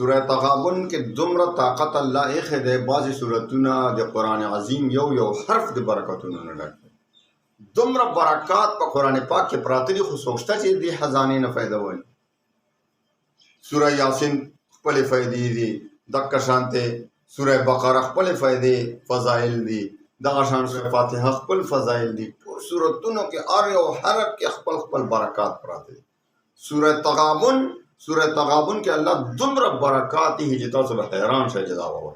सूरह तगाबुन के दुमरा ताकत अल्लाह एक है बाज़ी सूरतुना द कुरान अजीम यो हर्फ द बरकतुना न डक दुमरा बरकत पर कुरान पाक के प्रातरी खु सोचता ची दी खजाने न फायदा वली सूरह यासीन खपल फायदे दी दक्का शांते सूरह बकरा खपल फायदे फजाइल दी दगा शान सूरह फातिहा खपल फजाइल दी पूर सूरतुना के आर यो हरफ के खपल खपल बरकत प्राते सूरह तगाबुन के अल्लाह दुमरा बरकत ही जिता सब हैरान से जदावा हुआ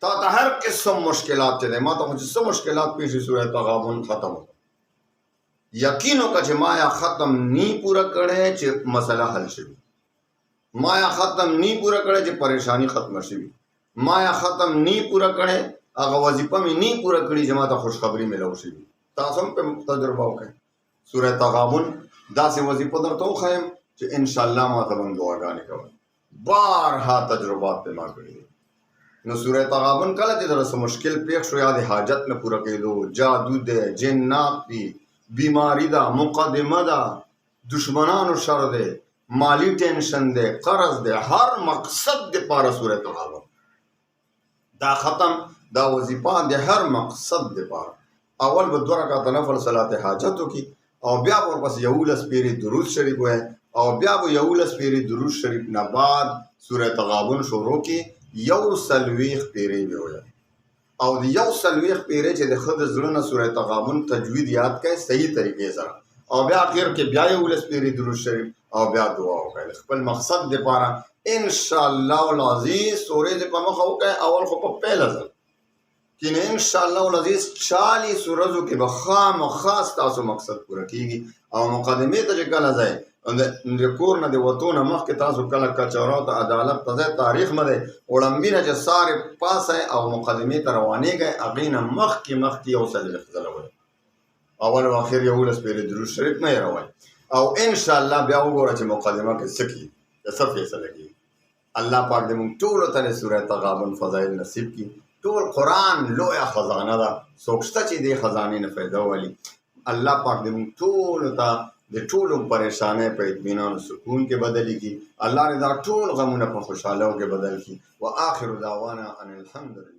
ता हर किस्म मुश्किलात थे माता मुझे सब मुश्किलात पेश सूरह तगाबुन खत्म हो यकीनों का चे माया खत्म नी पूरा करे चे मसला हल शिवी माया खत्म नी पूरा करे चे परेशानी खत्म शिवी माया खत्म नी पूरा करे अगर वजीफा में नी पूरा करी जमाता खुशखबरी मिला शिवी तासम पे तजुर्बा हो गए सूरह तगाबुन दास वजीफा दर तो खैम इंशाअल्लाह मातबन दुआ गाने का बारहा तजुर्बात पे मार करी न सूरह तगाबुन कल जरा से मुश्किल पेश याद हाजत न पूरा के दो जादू दे जिन्नात दी बीमारी दा मुकदमा दा दुश्मनान शर दे माली टेंशन दे कर्ज दे हर मकसद दे पारा सूरह तगाबुन दा खत्म दा वजीफा दे हर मकसद दे पारा अव्वल बदुरा का तनफल सलात हाजत की और ब्या पर बस यऊलस पेरी दुरूद शरीफ हुए और ब्या वो यऊलस पेरी दुरूद शरीफ ना बाद सूरह तगाबुन शुरू की यौ सलवीख पेरे में हो जाए और यौ सलवीख पेरे चे खुद जुलना सूरह तगाबुन तजवीद याद के सही तरीके से और ब्या आखिर के ब्या यऊलस पेरी दुरूद शरीफ और ब्या दुआ हो गए पर मकसद दे पारा इंशाअल्लाह अल अजीज सूरह दे पमा हो गए अवल को पहला जल कि इंशाअल्लाह अजीज 40 सूरजों के बखाम खास तासो मकसद पूरा कीगी और मुकदमे तो जगह जाए कोर न दे वतो न मख के तासो कल का चौरा तो अदालत तजे तारीख में दे ओलंबी न जे सारे पास है और मुकदमे तरवाने गए अगीन मख की औसल खजल हो अवल आखिर यऊलस पेरे दुरूद शरीफ में रवाई और इंशाअल्लाह ब्या गोरा चे मुकदमा के सकी सब फैसला की अल्लाह पाक दे मुंग टोल तने सूरह तगाबुन फजाइल नसीब की टोल कुरान लोया खजाना दा सोचता ची दे खजाने न फायदा वाली अल्लाह पाक दे मुंग टोल ता दे टोल परेशानी पे इत्मीनान सुकून के बदली की अल्लाह ने दा टोल गमुना पर खुशहालियों के बदल की व आखिर दावाना अनिल हम्दुलिल्लाह।